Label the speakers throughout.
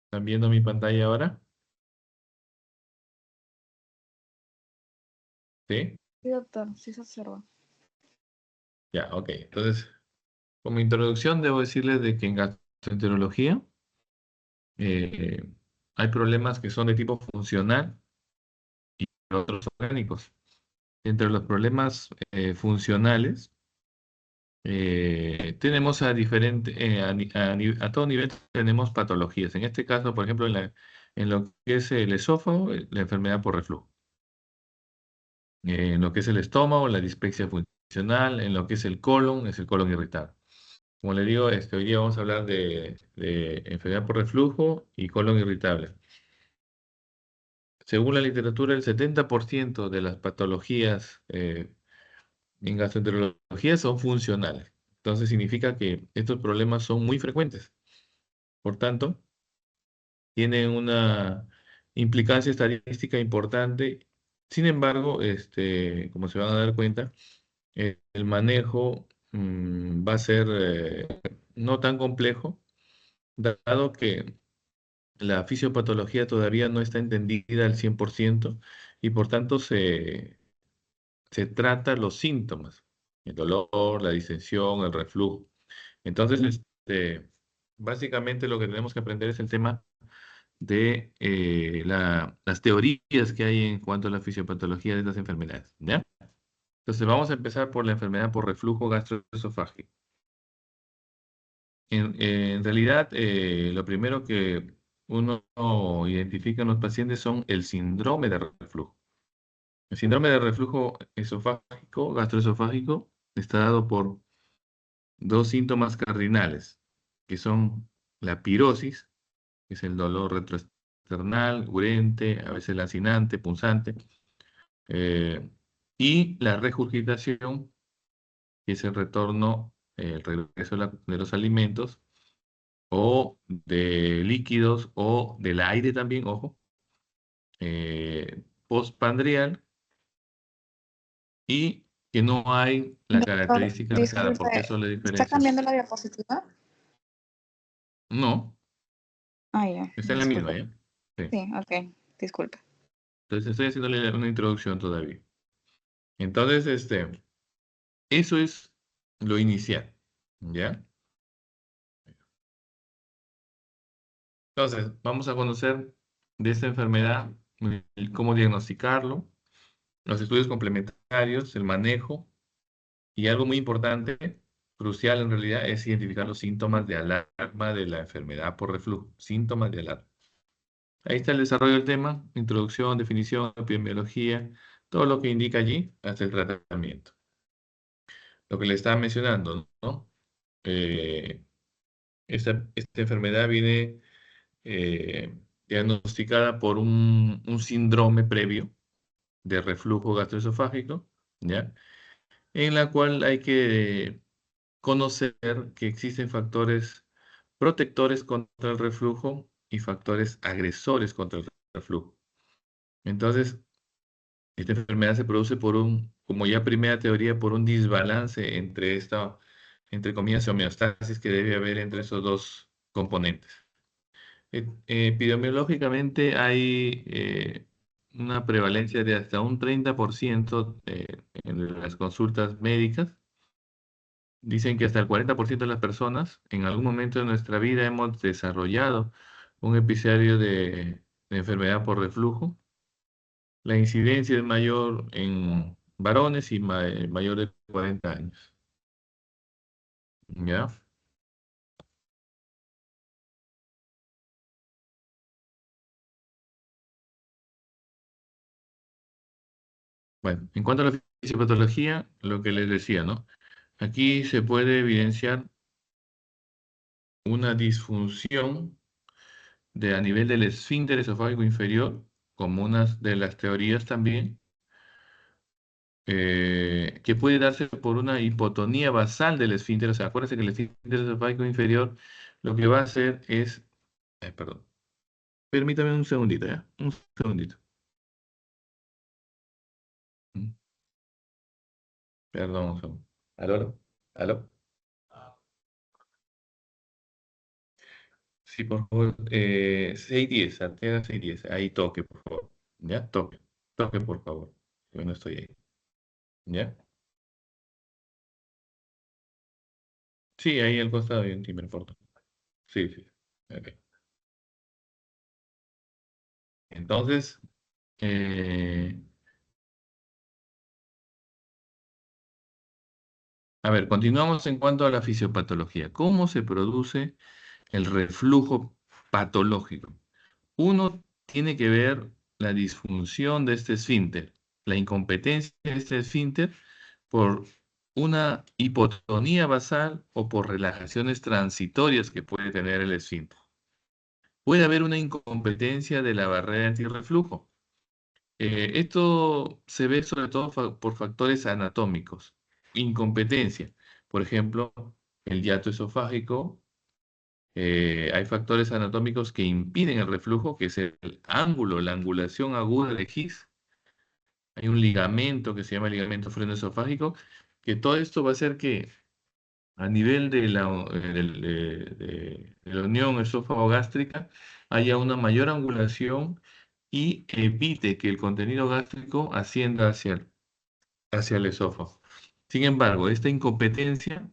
Speaker 1: ¿Están viendo mi pantalla ahora? ¿Sí?
Speaker 2: Sí, doctor, sí se observa.
Speaker 1: Ya, ok. Entonces, como introducción, debo decirles de que en gastroenterología eh, hay problemas que son de tipo funcional y otros orgánicos. Entre los problemas funcionales, tenemos a diferente, a todo nivel tenemos patologías. En este caso, por ejemplo, en lo que es el esófago, la enfermedad por reflujo. En lo que es el estómago, la dispepsia funcional. En lo que es el colon, es el colon irritable. Como le digo, hoy día vamos a hablar de enfermedad por reflujo y colon irritable. Según la literatura, el 70% de las patologías en gastroenterología son funcionales. Entonces significa que estos problemas son muy frecuentes. Por tanto, tienen una implicancia estadística importante. Sin embargo, como se van a dar cuenta, el manejo va a ser no tan complejo, dado que la fisiopatología todavía no está entendida al 100% y por tanto se trata los síntomas, el dolor, la distensión, el reflujo. Entonces, básicamente lo que tenemos que aprender es el tema de las teorías que hay en cuanto a la fisiopatología de estas enfermedades, ¿ya? Entonces, vamos a empezar por la enfermedad por reflujo gastroesofágico. En realidad, lo primero que uno identifica en los pacientes son el síndrome de reflujo. El síndrome de reflujo esofágico, gastroesofágico, está dado por dos síntomas cardinales, que son la pirosis, que es el dolor retroesternal, urente, a veces lancinante, punzante, eh, y la regurgitación, que es el retorno, el regreso de los alimentos, o de líquidos, o del aire también, ojo, postpandrial, y que no hay la
Speaker 2: Doctor,
Speaker 1: característica marcada. ¿Por qué
Speaker 2: disculpe,
Speaker 1: son las
Speaker 2: ¿está
Speaker 1: diferencias?
Speaker 2: cambiando la diapositiva?
Speaker 1: No,
Speaker 2: Ah, ya,
Speaker 1: está en la misma,
Speaker 2: disculpe.
Speaker 1: ¿ya? Sí.
Speaker 2: Sí, ok, disculpe.
Speaker 1: Entonces estoy haciéndole una introducción todavía. Entonces, eso es lo inicial, ¿ya? Entonces, vamos a conocer de esta enfermedad, cómo diagnosticarlo, los estudios complementarios, el manejo, y algo muy importante, crucial en realidad, es identificar los síntomas de alarma de la enfermedad por reflujo, síntomas de alarma. Ahí está el desarrollo del tema, introducción, definición, epidemiología, todo lo que indica allí hasta el tratamiento. Lo que le estaba mencionando, ¿no? Eh, esta enfermedad viene diagnosticada por un síndrome previo de reflujo gastroesofágico, ¿ya? En la cual hay que conocer que existen factores protectores contra el reflujo y factores agresores contra el reflujo. Entonces, esta enfermedad se produce como ya primera teoría, por un desbalance entre entre comillas, homeostasis que debe haber entre esos dos componentes. Epidemiológicamente hay una prevalencia de hasta un 30% en las consultas médicas. Dicen que hasta el 40% de las personas en algún momento de nuestra vida hemos desarrollado un episodio de enfermedad por reflujo. La incidencia es mayor en varones y mayor de 40 años. ¿Ya? Bueno, en cuanto a la fisiopatología, lo que les decía, ¿no? Aquí se puede evidenciar una disfunción a nivel del esfínter esofágico inferior, como una de las teorías también, que puede darse por una hipotonía basal del esfínter. O sea, acuérdense que el esfínter esofágico inferior lo que va a hacer es, perdón, permítame un segundito, ¿ya? Un segundito. Mm, Perdón, un segundo. ¿Aló? ¿Aló? ¿Aló? Sí, por favor. 6:10, Arteaga 6:10. Ahí toque, por favor. ¿Ya? Toque. Toque, por favor. Yo no estoy ahí. ¿Ya? Sí, ahí al costado hay un timbre corto. Sí, sí. Ok. Entonces, eh, a ver, continuamos en cuanto a la fisiopatología. ¿Cómo se produce el reflujo patológico? Uno tiene que ver la disfunción de este esfínter, la incompetencia de este esfínter por una hipotonía basal o por relajaciones transitorias que puede tener el esfínter. Puede haber una incompetencia de la barrera antirreflujo. Esto se ve sobre todo por factores anatómicos. Incompetencia, por ejemplo, el hiato esofágico. Hay factores anatómicos que impiden el reflujo, que es el ángulo, la angulación aguda de His. Hay un ligamento que se llama ligamento frenoesofágico, que todo esto va a hacer que a nivel de la unión esófago-gástrica haya una mayor angulación y evite que el contenido gástrico ascienda hacia el esófago. Sin embargo, esta incompetencia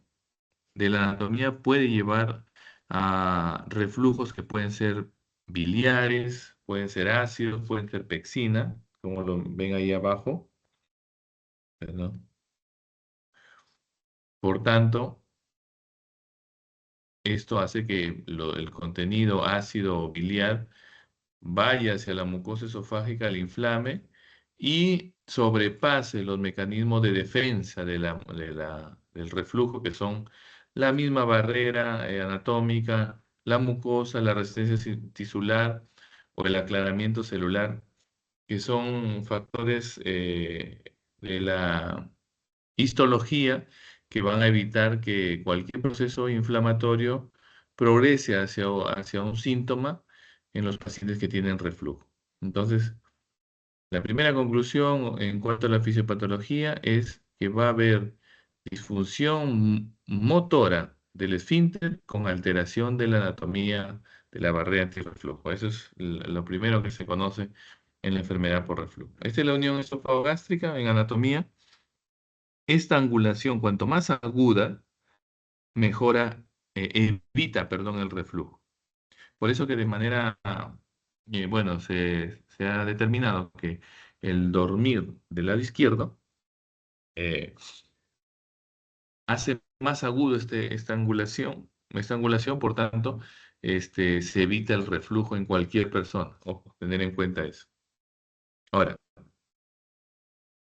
Speaker 1: de la anatomía puede llevar a reflujos que pueden ser biliares, pueden ser ácidos, pueden ser pexina, como lo ven ahí abajo, ¿no? Por tanto, esto hace que el contenido ácido biliar vaya hacia la mucosa esofágica, la inflame y sobrepase los mecanismos de defensa del reflujo, que son la misma barrera anatómica, la mucosa, la resistencia tisular o el aclaramiento celular, que son factores de la histología que van a evitar que cualquier proceso inflamatorio progrese hacia un síntoma en los pacientes que tienen reflujo. Entonces, la primera conclusión en cuanto a la fisiopatología es que va a haber disfunción motora del esfínter con alteración de la anatomía de la barrera antirreflujo. Eso es lo primero que se conoce en la enfermedad por reflujo. Esta es la unión esofagogástrica en anatomía. Esta angulación, cuanto más aguda, mejora, evita, perdón, el reflujo. Por eso que de manera, bueno, se ha determinado que el dormir del lado izquierdo eh, hace más agudo esta angulación, por tanto, se evita el reflujo en cualquier persona. Ojo, tener en cuenta eso. Ahora,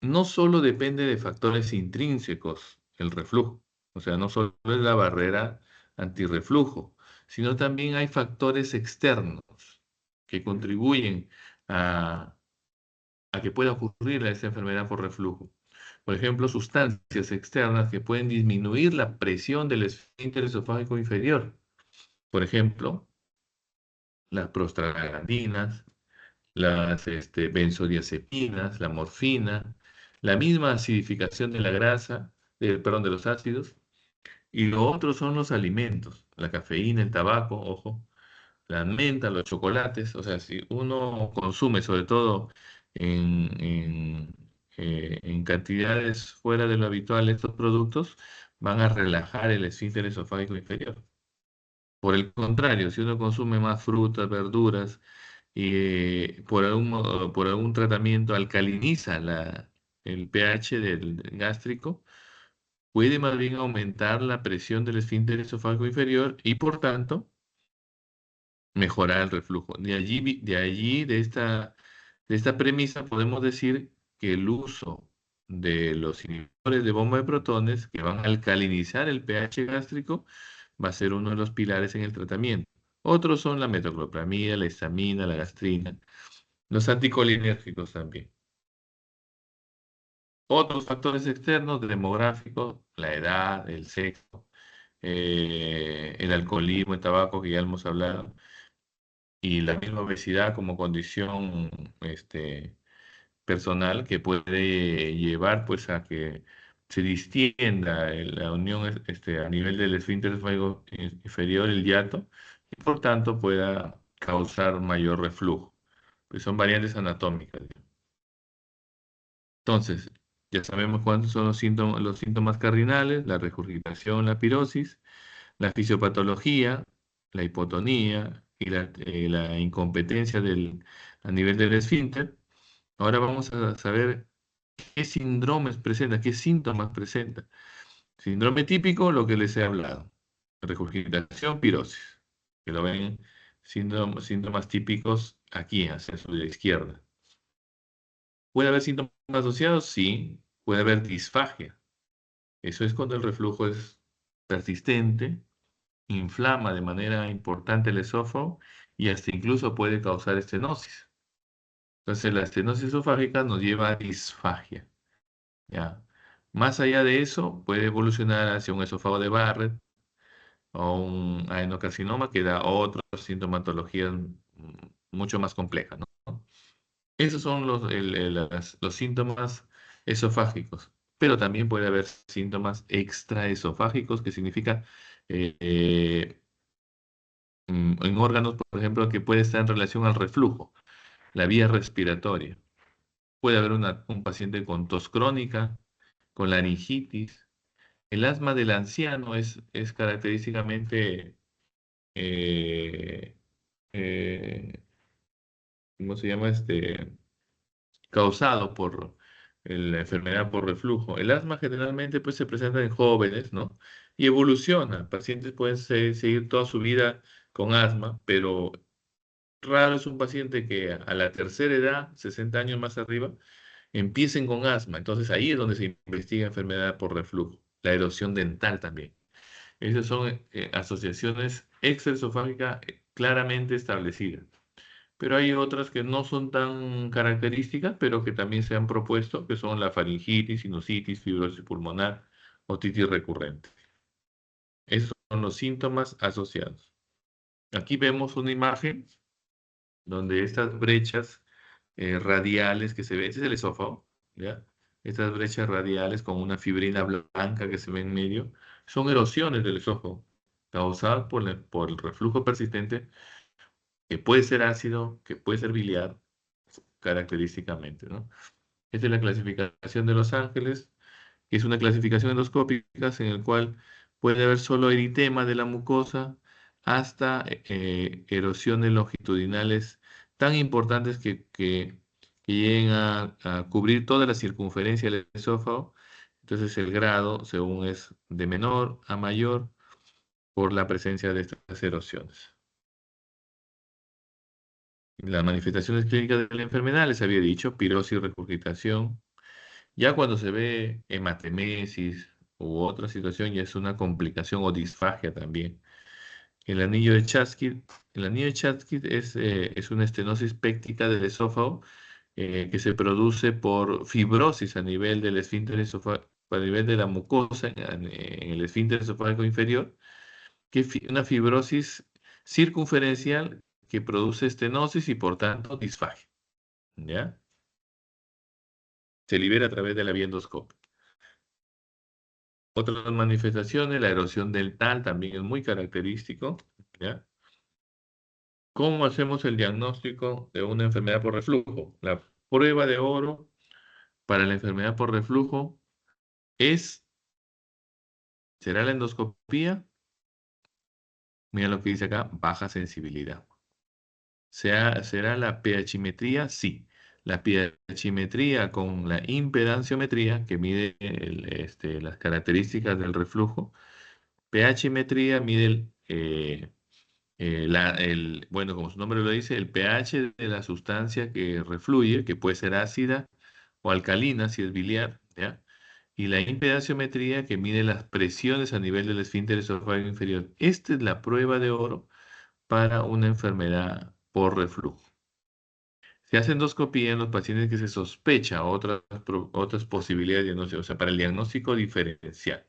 Speaker 1: no solo depende de factores intrínsecos el reflujo, o sea, no solo es la barrera antirreflujo, sino también hay factores externos que contribuyen a, a que pueda ocurrir esta enfermedad por reflujo. Por ejemplo, sustancias externas que pueden disminuir la presión del esfínter esofágico inferior. Por ejemplo, las prostaglandinas, las benzodiazepinas, la morfina, la misma acidificación de la grasa, perdón, de los ácidos, y lo otro son los alimentos, la cafeína, el tabaco, ojo, la menta, los chocolates, o sea, si uno consume sobre todo en cantidades fuera de lo habitual estos productos, van a relajar el esfínter esofágico inferior. Por el contrario, si uno consume más frutas, verduras, y por algún tratamiento alcaliniza el pH del gástrico, puede más bien aumentar la presión del esfínter esofágico inferior y por tanto mejorar el reflujo. De esta premisa podemos decir que el uso de los inhibidores de bomba de protones que van a alcalinizar el pH gástrico va a ser uno de los pilares en el tratamiento. Otros son la metoclopramida, la histamina, la gastrina, los anticolinérgicos también. Otros factores externos demográficos, la edad, el sexo, el alcoholismo, el tabaco, que ya hemos hablado, y la misma obesidad como condición personal que puede llevar pues a que se distienda la unión a nivel del esfínter esofágico inferior, el hiato, y por tanto pueda causar mayor reflujo. Pues son variantes anatómicas. Entonces, ya sabemos cuáles son los síntomas cardinales: la regurgitación, la pirosis, la fisiopatología, la hipotonía y la incompetencia a nivel del esfínter. Ahora vamos a saber qué síndromes presenta, qué síntomas presenta. Síndrome típico, lo que les he hablado: regurgitación, pirosis, que lo ven síntomas típicos aquí, hacia su izquierda. ¿Puede haber síntomas asociados? Sí. Puede haber disfagia. Eso es cuando el reflujo es persistente, inflama de manera importante el esófago y hasta incluso puede causar estenosis. Entonces, la estenosis esofágica nos lleva a disfagia, ¿ya? Más allá de eso, puede evolucionar hacia un esófago de Barrett o un adenocarcinoma, que da otra sintomatología mucho más compleja, ¿no? Esos son los síntomas esofágicos, pero también puede haber síntomas extraesofágicos, que significa eh, eh, en órganos, por ejemplo, que puede estar en relación al reflujo, la vía respiratoria. Puede haber un paciente con tos crónica, con laringitis. El asma del anciano es característicamente, eh, eh, ¿cómo se llama? Causado por la enfermedad por reflujo. El asma generalmente pues se presenta en jóvenes, ¿no? Y evoluciona. Pacientes pueden seguir toda su vida con asma, pero raro es un paciente que a la tercera edad, 60 años más arriba, empiecen con asma. Entonces ahí es donde se investiga enfermedad por reflujo. La erosión dental también. Esas son asociaciones extraesofágicas claramente establecidas. Pero hay otras que no son tan características, pero que también se han propuesto, que son la faringitis, sinusitis, fibrosis pulmonar, otitis recurrente. Esos son los síntomas asociados. Aquí vemos una imagen donde estas brechas radiales que se ven, este es el esófago, ¿ya? Estas brechas radiales con una fibrina blanca que se ve en medio, son erosiones del esófago causadas por el reflujo persistente, que puede ser ácido, que puede ser biliar, característicamente, ¿no? Esta es la clasificación de Los Ángeles, que es una clasificación endoscópica en el cual puede haber solo eritema de la mucosa hasta erosiones longitudinales tan importantes que lleguen a cubrir toda la circunferencia del esófago. Entonces el grado, según es de menor a mayor, por la presencia de estas erosiones. Las manifestaciones clínicas de la enfermedad, les había dicho: pirosis, regurgitación. Ya cuando se ve hematemesis u otra situación, ya es una complicación o disfagia también. El anillo de Chatsky, el anillo de Chatsky es una estenosis péptica del esófago que se produce por fibrosis a nivel del esfínter esofágico, a nivel de la mucosa en el esfínter esofágico inferior, una fibrosis circunferencial que produce estenosis y por tanto disfagia, ¿ya? Se libera a través de la vía endoscópica. Otras manifestaciones: la erosión dental también es muy característico, ¿ya? ¿Cómo hacemos el diagnóstico de una enfermedad por reflujo? La prueba de oro para la enfermedad por reflujo es, ¿será la endoscopía? Mira lo que dice acá: baja sensibilidad. ¿Será la pHmetría? Sí. La pHmetría con la impedanciometría, que mide las características del reflujo. pHmetría mide bueno, como su nombre lo dice, el pH de la sustancia que refluye, que puede ser ácida o alcalina si es biliar, ¿ya? Y la impedanciometría, que mide las presiones a nivel del esfínter esofágico inferior. Esta es la prueba de oro para una enfermedad por reflujo. Se hace endoscopía en los pacientes que se sospecha otras posibilidades de diagnóstico, o sea, para el diagnóstico diferencial.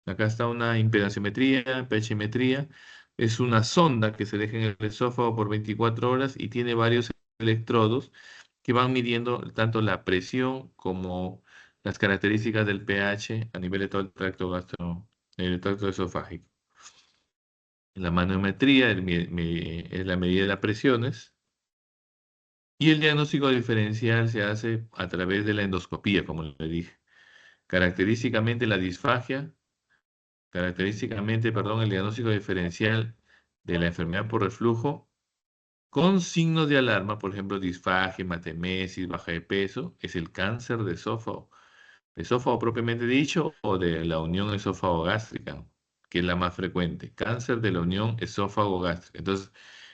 Speaker 1: Acá está una impedanciometría, pHmetría. Es una sonda que se deja en el esófago por 24 horas y tiene varios electrodos que van midiendo tanto la presión como las características del pH a nivel de todo el tracto esofágico. La manometría es la medida de las presiones y el diagnóstico diferencial se hace a través de la endoscopía, como le dije. Característicamente la disfagia, el diagnóstico diferencial de la enfermedad por reflujo con signos de alarma, por ejemplo, disfagia, hematemesis, baja de peso, es el cáncer de esófago propiamente dicho o de la unión esófago-gástrica, que es la más frecuente, cáncer de la unión esófago-gástrica. Entonces,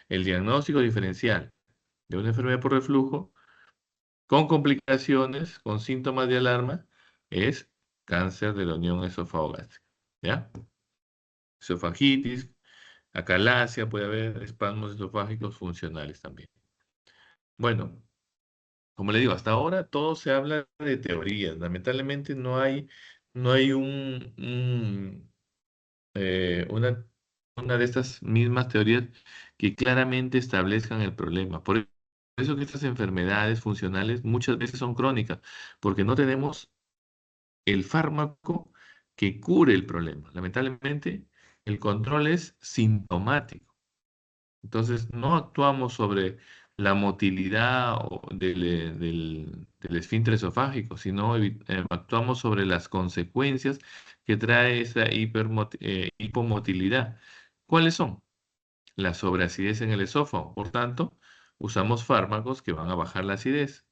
Speaker 1: el diagnóstico diferencial de una enfermedad por reflujo con complicaciones, con síntomas de alarma, es cáncer de la unión esófago-gástrica. ¿Ya? Esofagitis, acalasia, puede haber espasmos esofágicos funcionales también. Bueno, como le digo, hasta ahora todo se habla de teorías. Lamentablemente no hay una de estas mismas teorías que claramente establezcan el problema. Por eso que estas enfermedades funcionales muchas veces son crónicas, porque no tenemos el fármaco que cure el problema. Lamentablemente, el control es sintomático. Entonces, no actuamos sobre la motilidad del esfínter esofágico, sino actuamos sobre las consecuencias que trae esa hipomotilidad. ¿Cuáles son? La sobreacidez en el esófago. Por tanto, usamos fármacos que van a bajar la acidez.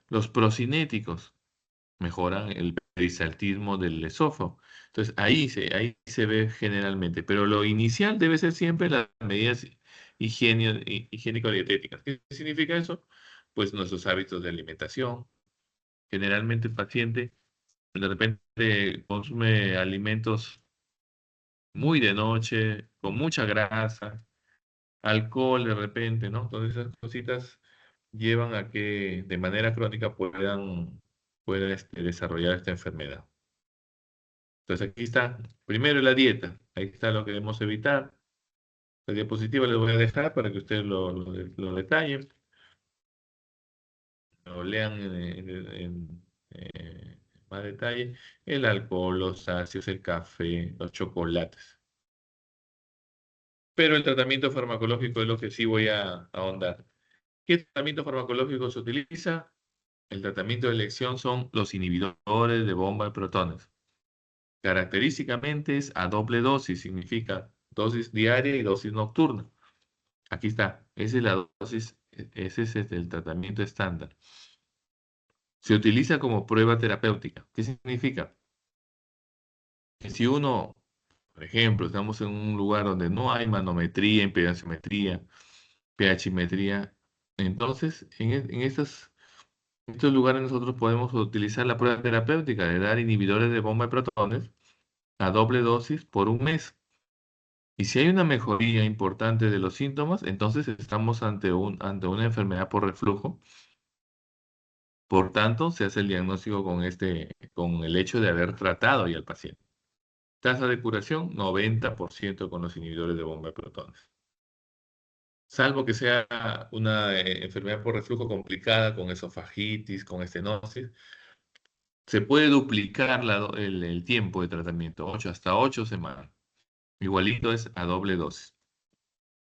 Speaker 1: Los procinéticos mejoran el peristaltismo del esófago. Entonces, ahí se ve generalmente, pero lo inicial debe ser siempre las medidas higiénico-dietéticas. ¿Qué significa eso? Pues nuestros hábitos de alimentación. Generalmente el paciente de repente consume alimentos muy de noche, con mucha grasa, alcohol de repente, ¿no? Entonces esas cositas llevan a que de manera crónica pueda desarrollar esta enfermedad. Entonces aquí está, primero la dieta, ahí está lo que debemos evitar. La diapositiva les voy a dejar para que ustedes lo detallen, lo lean en más detalle. El alcohol, los ácidos, el café, los chocolates. Pero el tratamiento farmacológico es lo que sí voy a ahondar. ¿Qué tratamiento farmacológico se utiliza? El tratamiento de elección son los inhibidores de bomba de protones. Característicamente es a doble dosis, significa dosis diaria y dosis nocturna. Aquí está, esa es la dosis, ese es el tratamiento estándar. Se utiliza como prueba terapéutica. ¿Qué significa? Que si uno, por ejemplo, estamos en un lugar donde no hay manometría, impedanciometría, pHmetría, entonces en estos lugares nosotros podemos utilizar la prueba terapéutica de dar inhibidores de bomba de protones a doble dosis por un mes. Y si hay una mejoría importante de los síntomas, entonces estamos ante una enfermedad por reflujo. Por tanto, se hace el diagnóstico con el hecho de haber tratado ya al paciente. Tasa de curación, 90% con los inhibidores de bomba de protones. Salvo que sea una enfermedad por reflujo complicada con esofagitis, con estenosis, se puede duplicar el tiempo de tratamiento, hasta 8 semanas. Igualito es a doble dosis.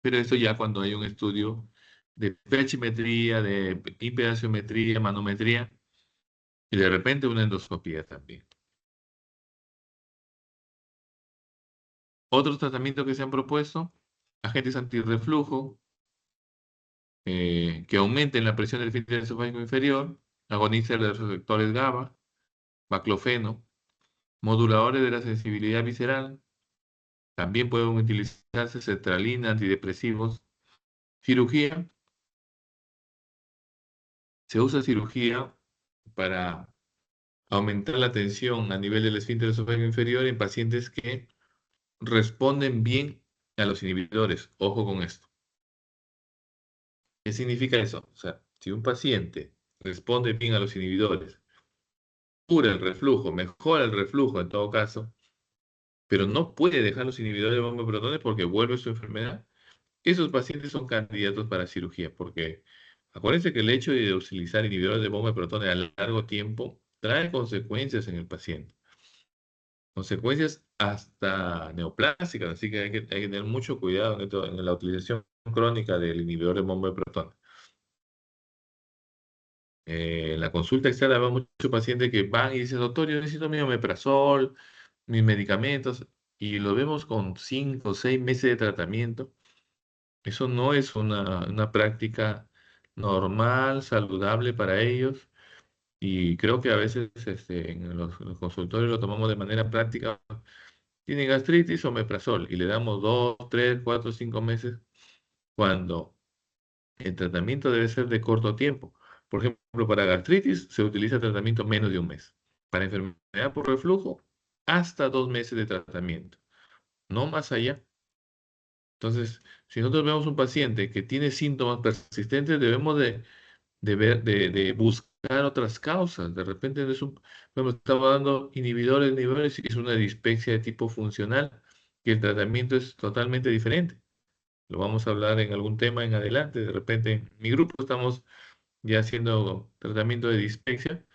Speaker 1: Pero esto ya cuando hay un estudio de pechimetría, de impedanciometría, manometría y de repente una endoscopía también. Otros tratamientos que se han propuesto, agentes antirreflujo, que aumenten la presión del esfínter esofágico inferior, agonistas de los receptores GABA, baclofeno, moduladores de la sensibilidad visceral, también pueden utilizarse sertralina, antidepresivos. Cirugía, se usa cirugía para aumentar la tensión a nivel del esfínter esofágico inferior en pacientes que responden bien a los inhibidores. Ojo con esto. ¿Qué significa eso? O sea, si un paciente responde bien a los inhibidores, cura el reflujo, mejora el reflujo en todo caso, pero no puede dejar los inhibidores de bomba de protones porque vuelve su enfermedad, esos pacientes son candidatos para cirugía, porque acuérdense que el hecho de utilizar inhibidores de bomba de protones a largo tiempo trae consecuencias en el paciente. consecuencias hasta neoplásicas, así que hay que tener mucho cuidado en la utilización crónica del inhibidor de bomba de protones. En la consulta externa veo muchos pacientes que van y dicen, doctor, yo necesito mi omeprazol, mis medicamentos, y lo vemos con 5 o 6 meses de tratamiento. Eso no es una práctica normal, saludable para ellos, y creo que a veces en los consultorios lo tomamos de manera práctica. Tiene gastritis, omeprazol, y le damos 2, 3, 4, 5 meses, cuando el tratamiento debe ser de corto tiempo. Por ejemplo, para gastritis se utiliza tratamiento menos de un mes. Para enfermedad por reflujo, hasta 2 meses de tratamiento, no más allá. Entonces, si nosotros vemos un paciente que tiene síntomas persistentes, debemos de buscar otras causas. De repente estamos dando inhibidores y es una dispepsia de tipo funcional, y el tratamiento es totalmente diferente. Lo vamos a hablar en algún tema en adelante. De repente, en mi grupo estamos ya haciendo tratamiento de dispepsia,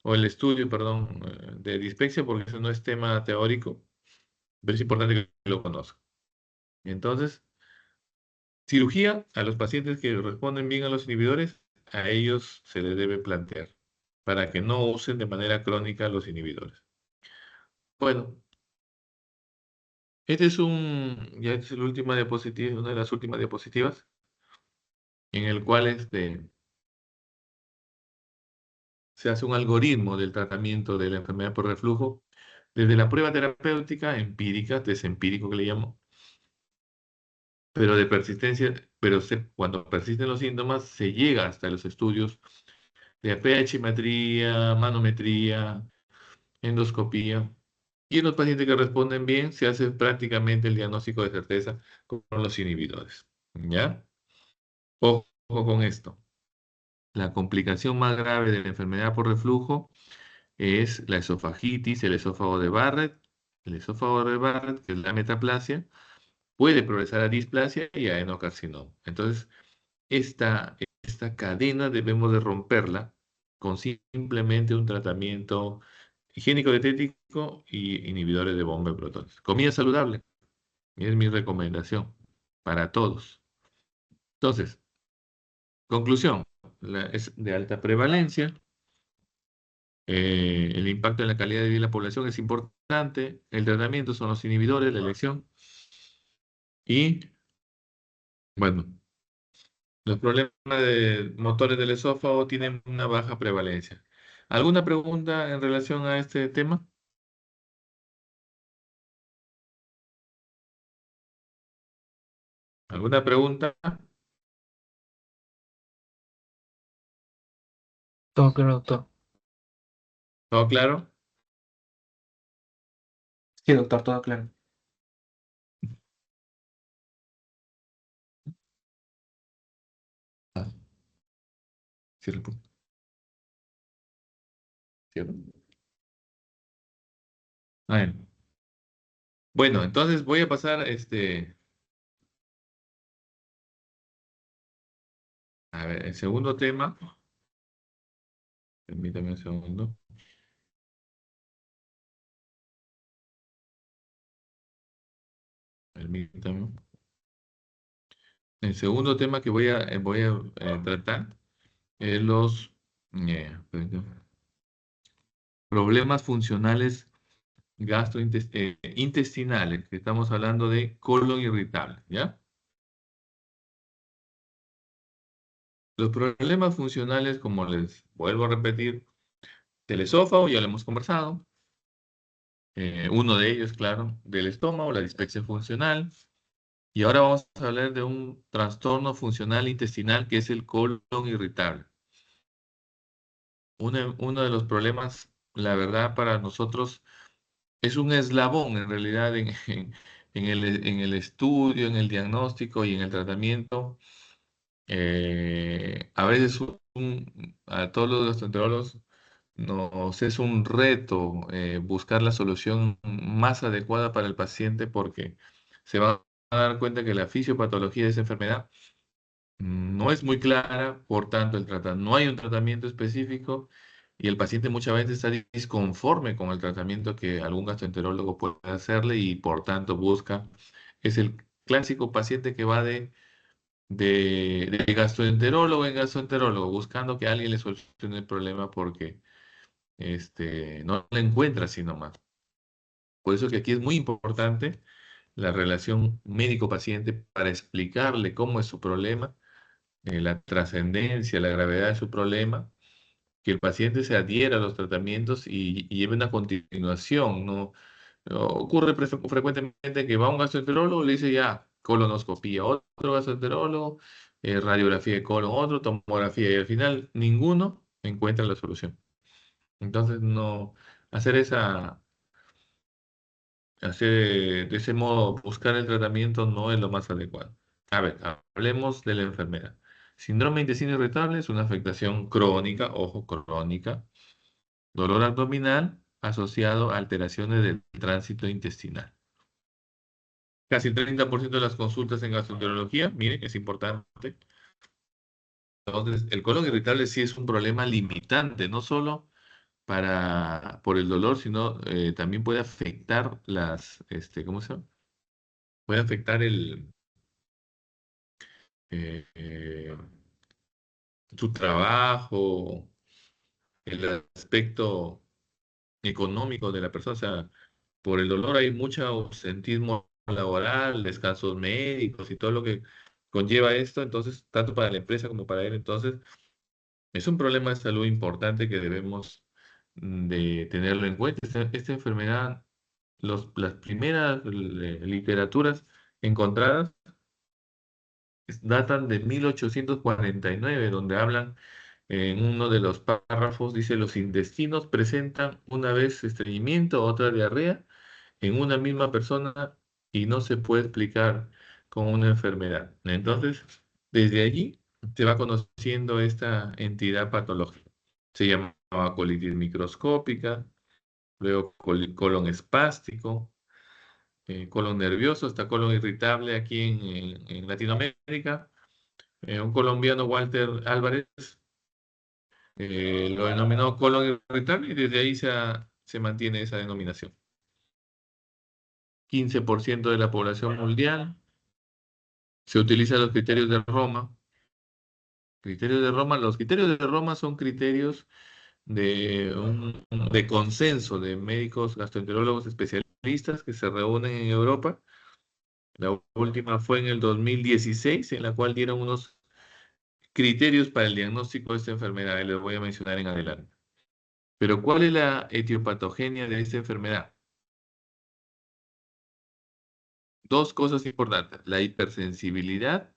Speaker 1: o el estudio, perdón, de dispepsia, porque eso no es tema teórico, pero es importante que lo conozcan. Entonces, cirugía a los pacientes que responden bien a los inhibidores, a ellos se les debe plantear para que no usen de manera crónica los inhibidores. Bueno, ya es la última diapositiva, una de las últimas diapositivas, en el cual se hace un algoritmo del tratamiento de la enfermedad por reflujo, desde la prueba terapéutica empírica, desempírico que le llamo, pero de persistencia, cuando persisten los síntomas, se llega hasta los estudios de pH-metría, manometría, endoscopía, y en los pacientes que responden bien, se hace prácticamente el diagnóstico de certeza con los inhibidores. ¿Ya? Ojo con esto. La complicación más grave de la enfermedad por reflujo es la esofagitis, el esófago de Barrett. El esófago de Barrett, que es la metaplasia, puede progresar a displasia y a enocarcinoma. Entonces, esta cadena debemos de romperla con simplemente un tratamiento higiénico dietético y inhibidores de bomba de protones. Comida saludable, es mi recomendación para todos. Entonces, conclusión, es de alta prevalencia. El impacto en la calidad de vida de la población es importante. El tratamiento son los inhibidores, la elección. Y, bueno, los problemas de motores del esófago tienen una baja prevalencia. ¿Alguna pregunta en relación a este tema? ¿Alguna pregunta?
Speaker 3: Todo claro, doctor.
Speaker 1: ¿Todo claro?
Speaker 3: Sí, doctor, todo claro.
Speaker 1: Ah, cierra el punto. Cierra. Ah, bien. Bueno, entonces voy a pasar a ver, el segundo tema. Permítame un segundo. Permítame. El segundo tema que voy a tratar es los permítame, problemas funcionales gastrointestinales, que estamos hablando de colon irritable, ¿ya? Los problemas funcionales, como les vuelvo a repetir, del esófago, ya lo hemos conversado. Uno de ellos, claro, del estómago, la dispepsia funcional. Y ahora vamos a hablar de un trastorno funcional intestinal que es el colon irritable. Uno de los problemas, la verdad, para nosotros es un eslabón en realidad en el estudio, en el diagnóstico y en el tratamiento. A veces a todos los gastroenterólogos nos es un reto buscar la solución más adecuada para el paciente, porque se va a dar cuenta que la fisiopatología de esa enfermedad no es muy clara, por tanto no hay un tratamiento específico, y el paciente muchas veces está disconforme con el tratamiento que algún gastroenterólogo puede hacerle y por tanto busca, es el clásico paciente que va de gastroenterólogo en gastroenterólogo, buscando que alguien le solucione el problema porque no le encuentra sino más. Por eso que aquí es muy importante la relación médico-paciente para explicarle cómo es su problema, la trascendencia, la gravedad de su problema, que el paciente se adhiera a los tratamientos y lleve una continuación, ¿no? Ocurre frecuentemente que va un gastroenterólogo y le dice ya, colonoscopía, otro gastroenterólogo, radiografía de colon, otro, tomografía, y al final ninguno encuentra la solución. Entonces, no, hacer de ese modo, buscar el tratamiento no es lo más adecuado. A ver, hablemos de la enfermedad. Síndrome de intestino irritable es una afectación crónica, ojo, crónica, dolor abdominal asociado a alteraciones del tránsito intestinal. Casi el 30% de las consultas en gastroenterología, miren, es importante. Entonces, el colon irritable sí es un problema limitante, no solo por el dolor, sino también puede afectar ¿cómo se llama? Puede afectar eh, eh, su trabajo, el aspecto económico de la persona. O sea, por el dolor hay mucho ausentismo laboral, descansos médicos y todo lo que conlleva esto, entonces, tanto para la empresa como para él. Entonces, es un problema de salud importante que debemos de tenerlo en cuenta. Esta enfermedad, las primeras literaturas encontradas datan de 1849, donde hablan en uno de los párrafos, dice, los intestinos presentan una vez estreñimiento, otra diarrea en una misma persona y no se puede explicar con una enfermedad. Entonces, desde allí se va conociendo esta entidad patológica. Se llamaba colitis microscópica, luego colon espástico, colon nervioso, hasta colon irritable aquí en Latinoamérica. Un colombiano, Walter Álvarez, lo denominó colon irritable y desde ahí se mantiene esa denominación. 15% de la población mundial. Se utilizan los criterios de Roma. Los criterios de Roma son criterios de consenso de médicos gastroenterólogos especialistas que se reúnen en Europa. La última fue en el 2016, en la cual dieron unos criterios para el diagnóstico de esta enfermedad, y les voy a mencionar en adelante. Pero ¿cuál es la etiopatogenia de esta enfermedad? Dos cosas importantes, la hipersensibilidad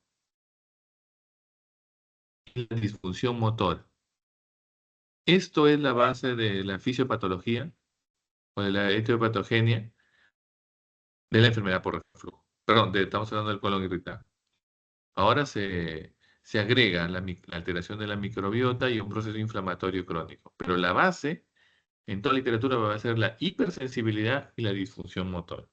Speaker 1: y la disfunción motora. Esto es la base de la fisiopatología o de la etiopatogenia de la enfermedad por reflujo. Perdón, estamos hablando del colon irritable. Ahora se agrega la alteración de la microbiota y un proceso inflamatorio crónico. Pero la base, en toda literatura, va a ser la hipersensibilidad y la disfunción motora.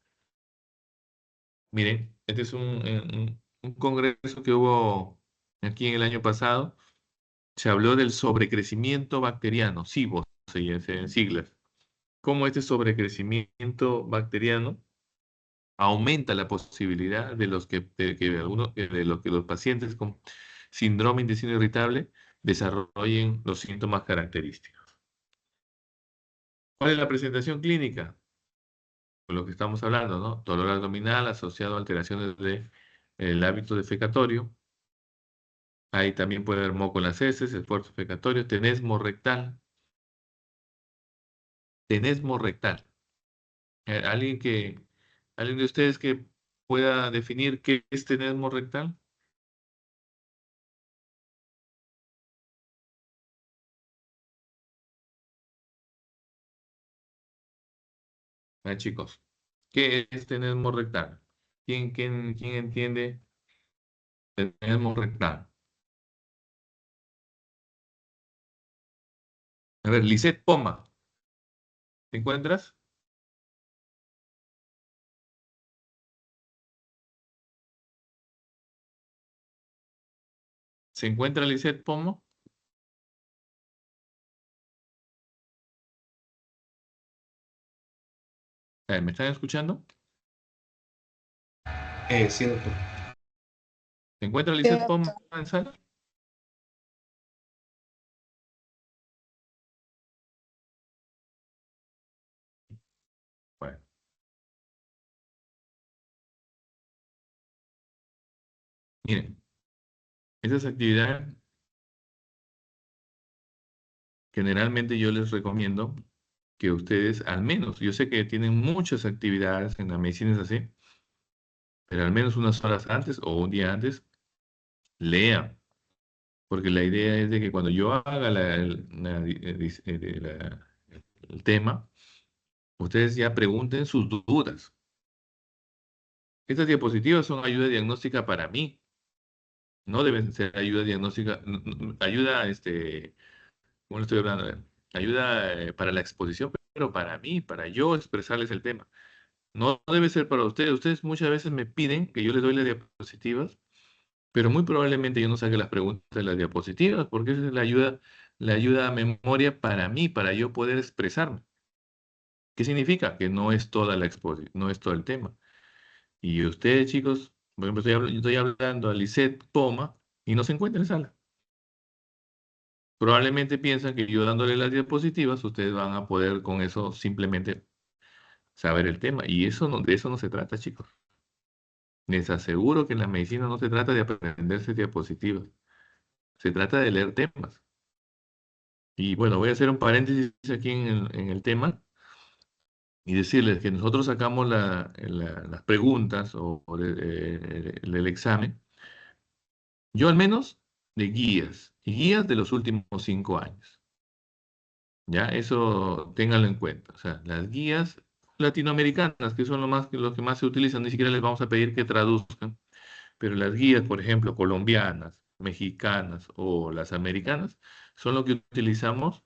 Speaker 1: Miren, este es un congreso que hubo aquí en el año pasado. Se habló del sobrecrecimiento bacteriano, SIBO, se dice en siglas. Cómo este sobrecrecimiento bacteriano aumenta la posibilidad de lo que los pacientes con síndrome de intestino irritable desarrollen los síntomas característicos. ¿Cuál es la presentación clínica? Con lo que estamos hablando, ¿no? Dolor abdominal asociado a alteraciones del hábito defecatorio. Ahí también puede haber moco en las heces, esfuerzo fecatorio, tenesmo rectal. Eh, ¿Alguien que, alguien de ustedes que pueda definir qué es tenesmo rectal? Chicos, ¿qué es tenesmo rectal? ¿Quién entiende tenesmo rectal? A ver, Lisette Poma, ¿te encuentras? ¿Se encuentra Lisette Pomo? ¿Me están escuchando?
Speaker 3: Sí, doctor.
Speaker 1: ¿Se encuentra
Speaker 2: Sí,
Speaker 1: Lisette Poma
Speaker 2: doctor.
Speaker 1: en sala? Bueno, miren, esas actividades generalmente yo les recomiendo que ustedes al menos, yo sé que tienen muchas actividades en la medicina, es así, pero al menos unas horas antes o un día antes, lean, porque la idea es de que cuando yo haga el tema, ustedes ya pregunten sus dudas. Estas diapositivas son ayuda diagnóstica para mí, no deben ser ayuda diagnóstica, ayuda, ¿cómo le estoy hablando? Ayuda para la exposición, pero para mí, para yo expresarles el tema. No debe ser para ustedes. Ustedes muchas veces me piden que yo les doy las diapositivas, pero muy probablemente yo no saque las preguntas de las diapositivas, porque esa es la ayuda a memoria para mí, para yo poder expresarme. ¿Qué significa? Que no es toda la exposición, no es todo el tema. Y ustedes, chicos, por ejemplo, estoy hablando a Lisette Poma y no se encuentra en sala. Probablemente piensan que yo dándole las diapositivas, ustedes van a poder con eso simplemente saber el tema. Y eso no, de eso no se trata, chicos. Les aseguro que en la medicina no se trata de aprenderse diapositivas, se trata de leer temas. Y bueno, voy a hacer un paréntesis aquí en el tema y decirles que nosotros sacamos las preguntas o el examen, yo al menos de guías, y guías de los últimos 5 años. Ya, eso ténganlo en cuenta. O sea, las guías latinoamericanas, que son lo que más se utilizan, ni siquiera les vamos a pedir que traduzcan, pero las guías, por ejemplo, colombianas, mexicanas o las americanas, son lo que utilizamos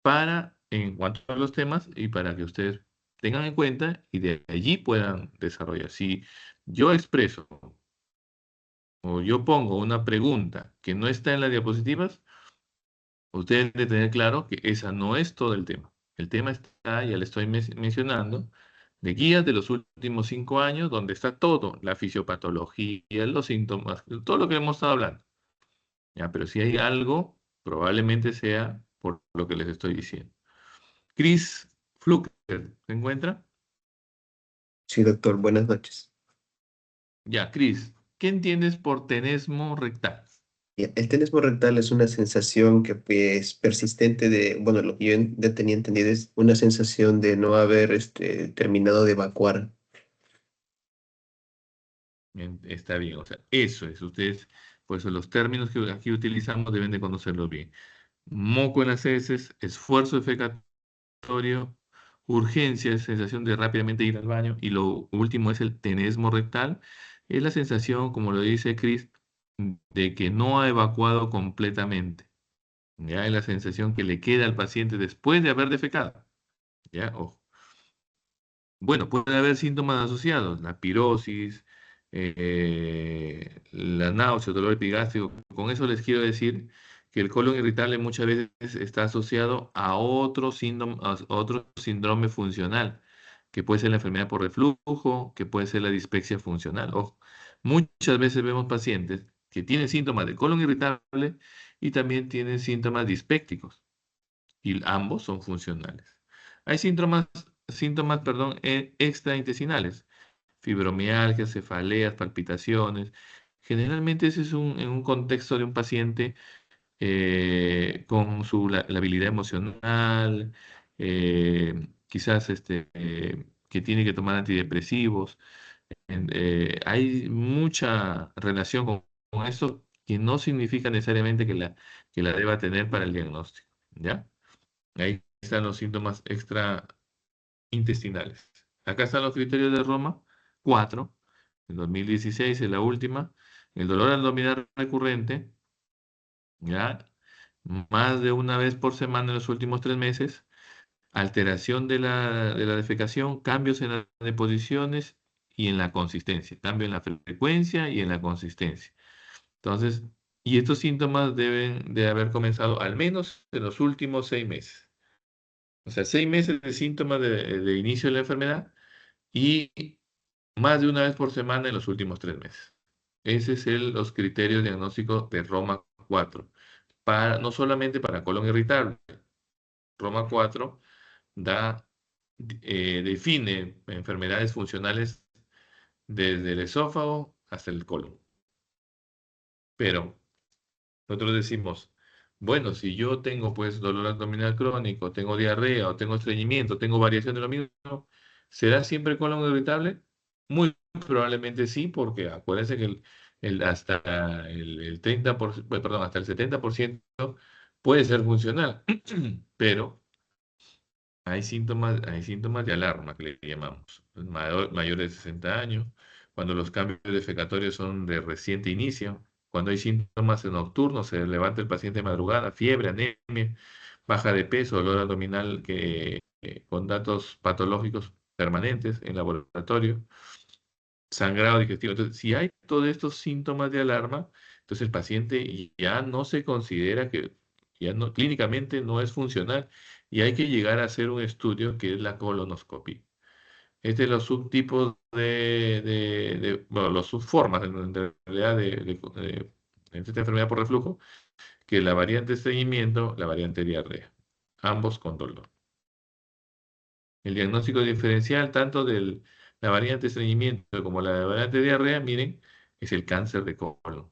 Speaker 1: para, en cuanto a los temas, y para que ustedes tengan en cuenta y de allí puedan desarrollar. Si yo expreso o yo pongo una pregunta que no está en las diapositivas, ustedes deben tener claro que esa no es todo el tema. El tema está, ya le estoy mencionando, de guías de los últimos 5 años, donde está todo, la fisiopatología, los síntomas, todo lo que hemos estado hablando. Ya, pero si hay algo, probablemente sea por lo que les estoy diciendo. Chris Fluker, ¿se encuentra?
Speaker 4: Sí, doctor, buenas noches.
Speaker 1: Ya, Chris, ¿qué entiendes por tenesmo rectal?
Speaker 4: Ya, el tenesmo rectal es una sensación que es persistente de, bueno, lo que yo ya tenía entendido es una sensación de no haber terminado de evacuar.
Speaker 1: Está bien, o sea, eso es, ustedes, pues los términos que aquí utilizamos deben de conocerlos bien. Moco en las heces, esfuerzo defecatorio, urgencia, sensación de rápidamente ir al baño, y lo último es el tenesmo rectal, es la sensación, como lo dice Chris, de que no ha evacuado completamente. Ya es la sensación que le queda al paciente después de haber defecado. Ya, ojo. Bueno, puede haber síntomas asociados, la pirosis, la náusea, dolor epigástrico. Con eso les quiero decir que el colon irritable muchas veces está asociado a otro síndrome funcional, que puede ser la enfermedad por reflujo, que puede ser la dispepsia funcional. Ojo, muchas veces vemos pacientes que tienen síntomas de colon irritable y también tienen síntomas dispépticos, y ambos son funcionales. Hay síntomas, perdón, extraintestinales, fibromialgia, cefaleas, palpitaciones. Generalmente ese es en un contexto de un paciente con la habilidad emocional, quizás que tiene que tomar antidepresivos. Hay mucha relación con eso que no significa necesariamente que la deba tener para el diagnóstico, ¿ya? Ahí están los síntomas extraintestinales. Acá están los criterios de Roma, 4. En 2016 es la última. El dolor abdominal recurrente, ¿ya? Más de una vez por semana en los últimos 3 meses. Alteración de la defecación, cambios en las deposiciones y en la consistencia. Cambio en la frecuencia y en la consistencia. Entonces, y estos síntomas deben de haber comenzado al menos en los últimos 6 meses. O sea, 6 meses de síntomas de inicio de la enfermedad y más de una vez por semana en los últimos 3 meses. Ese es los criterios diagnósticos de Roma 4. No solamente para colon irritable. Roma 4 define enfermedades funcionales desde el esófago hasta el colon. Pero nosotros decimos, bueno, si yo tengo pues dolor abdominal crónico, tengo diarrea o tengo estreñimiento, tengo variación de lo mismo, ¿será siempre colon irritable? Muy probablemente sí, porque acuérdense que hasta el 30%, perdón, hasta el 70% puede ser funcional, pero hay síntomas de alarma que le llamamos. Mayores de 60 años, cuando los cambios defecatorios son de reciente inicio, cuando hay síntomas nocturnos, se levanta el paciente de madrugada, fiebre, anemia, baja de peso, dolor abdominal con datos patológicos permanentes en laboratorio, sangrado digestivo. Entonces, si hay todos estos síntomas de alarma, entonces el paciente ya no se considera ya no, clínicamente no es funcional y hay que llegar a hacer un estudio que es la colonoscopia. Este es los subtipos bueno, los subformas en realidad de esta enfermedad por reflujo, que es la variante estreñimiento, la variante diarrea, ambos con dolor. El diagnóstico diferencial tanto de la variante estreñimiento como la variante diarrea, miren, es el cáncer de colon.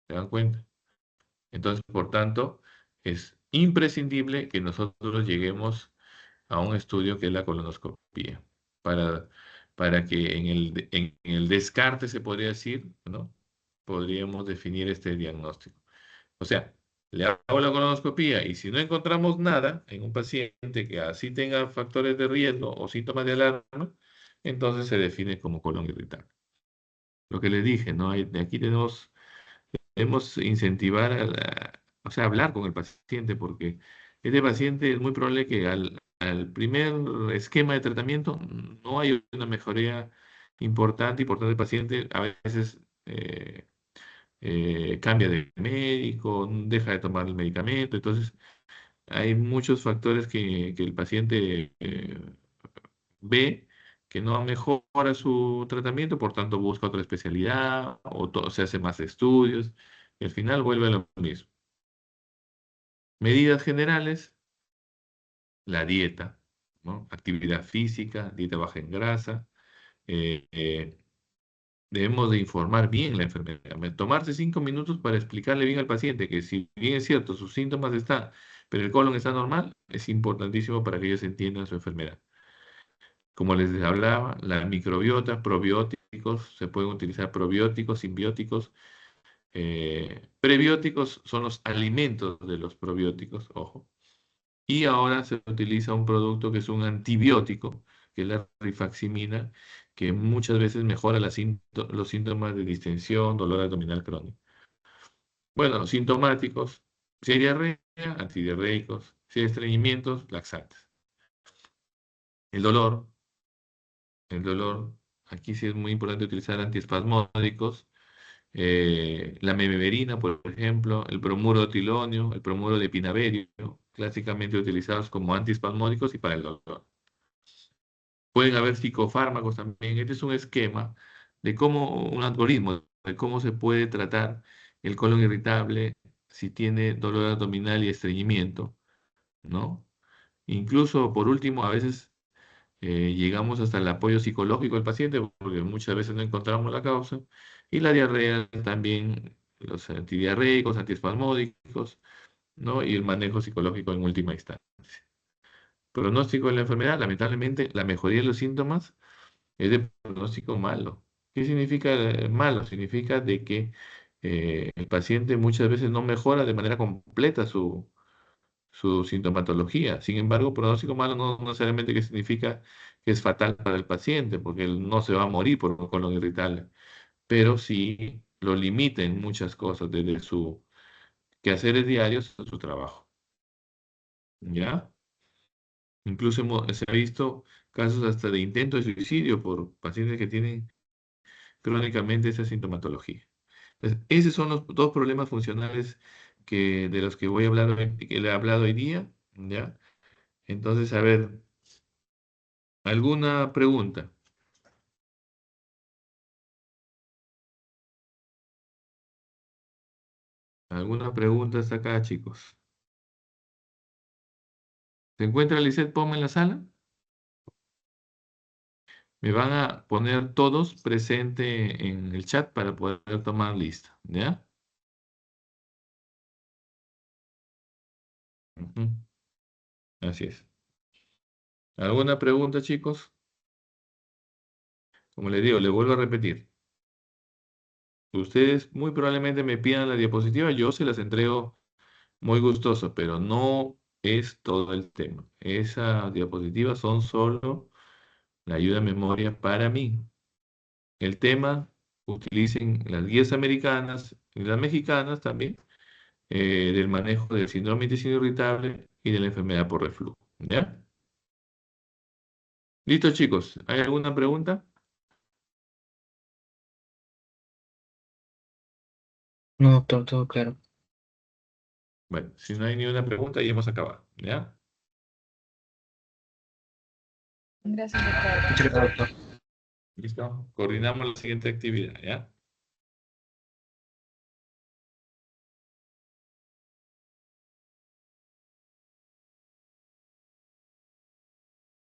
Speaker 1: ¿Se dan cuenta? Entonces, por tanto, es imprescindible que nosotros lleguemos a un estudio que es la colonoscopia, para, para que en el descarte, se podría decir, ¿no? Podríamos definir este diagnóstico. O sea, le hago la colonoscopia y si no encontramos nada en un paciente que así tenga factores de riesgo o síntomas de alarma, entonces se define como colon irritable. Lo que les dije, ¿no? Aquí debemos incentivar o sea, hablar con el paciente, porque este paciente es muy probable que al primer esquema de tratamiento no hay una mejoría importante y por tanto el paciente a veces cambia de médico, deja de tomar el medicamento. Entonces, hay muchos factores que el paciente ve que no mejora su tratamiento, por tanto busca otra especialidad o se hace más estudios y al final vuelve a lo mismo. Medidas generales, la dieta, ¿no? Actividad física, dieta baja en grasa. eh, eh, Debemos de informar bien la enfermedad. Tomarse 5 minutos para explicarle bien al paciente que si bien es cierto, sus síntomas están, pero el colon está normal, es importantísimo para que ellos entiendan su enfermedad. Como les hablaba, la microbiota, probióticos, se pueden utilizar probióticos, simbióticos. Prebióticos son los alimentos de los probióticos, ojo. Y ahora se utiliza un producto que es un antibiótico, que es la rifaximina, que muchas veces mejora los síntomas de distensión, dolor abdominal crónico. Bueno, los sintomáticos, si hay diarrea, antidiarreicos, si hay estreñimientos, laxantes. El dolor, el dolor, aquí sí es muy importante utilizar antiespasmódicos, la mebeverina, por ejemplo, el bromuro de tilonio, el bromuro de pinaverio, clásicamente utilizados como antiespasmódicos y para el dolor. Pueden haber psicofármacos también. Este es un esquema un algoritmo de cómo se puede tratar el colon irritable si tiene dolor abdominal y estreñimiento, ¿no? Incluso, por último, a veces llegamos hasta el apoyo psicológico del paciente, porque muchas veces no encontramos la causa, y la diarrea también, los antidiarreicos, antiespasmódicos, ¿no? Y el manejo psicológico en última instancia. Pronóstico de la enfermedad, lamentablemente, la mejoría de los síntomas es de pronóstico malo. ¿Qué significa malo? Significa de que el paciente muchas veces no mejora de manera completa su sintomatología. Sin embargo, pronóstico malo no necesariamente que significa que es fatal para el paciente, porque él no se va a morir por un colon irritable, pero sí lo limita en muchas cosas, desde su quehaceres diarios a su trabajo. ¿Ya? Incluso se ha visto casos hasta de intento de suicidio por pacientes que tienen crónicamente esa sintomatología. Entonces, esos son los dos problemas funcionales de los que voy a hablar, que le he hablado hoy día, ¿ya? Entonces, a ver, ¿alguna pregunta? ¿Alguna pregunta hasta acá, chicos? ¿Se encuentra Lisette Poma en la sala? Me van a poner todos presente en el chat para poder tomar lista, ¿ya? Ujú, así es. ¿Alguna pregunta, chicos? Como les digo, les vuelvo a repetir. Ustedes muy probablemente me pidan la diapositiva, yo se las entrego muy gustoso, pero no es todo el tema. Esas diapositivas son solo la ayuda a memoria para mí. El tema, utilicen las guías americanas y las mexicanas también, del manejo del síndrome de intestino irritable y de la enfermedad por reflujo. ¿Ya? Listo, chicos. ¿Hay alguna pregunta?
Speaker 3: No, doctor, todo claro.
Speaker 1: Bueno, si no hay ni una pregunta, ya hemos acabado. ¿Ya?
Speaker 2: Gracias, doctor.
Speaker 3: Muchas gracias, doctor.
Speaker 1: Listo. Coordinamos la siguiente actividad. ¿Ya?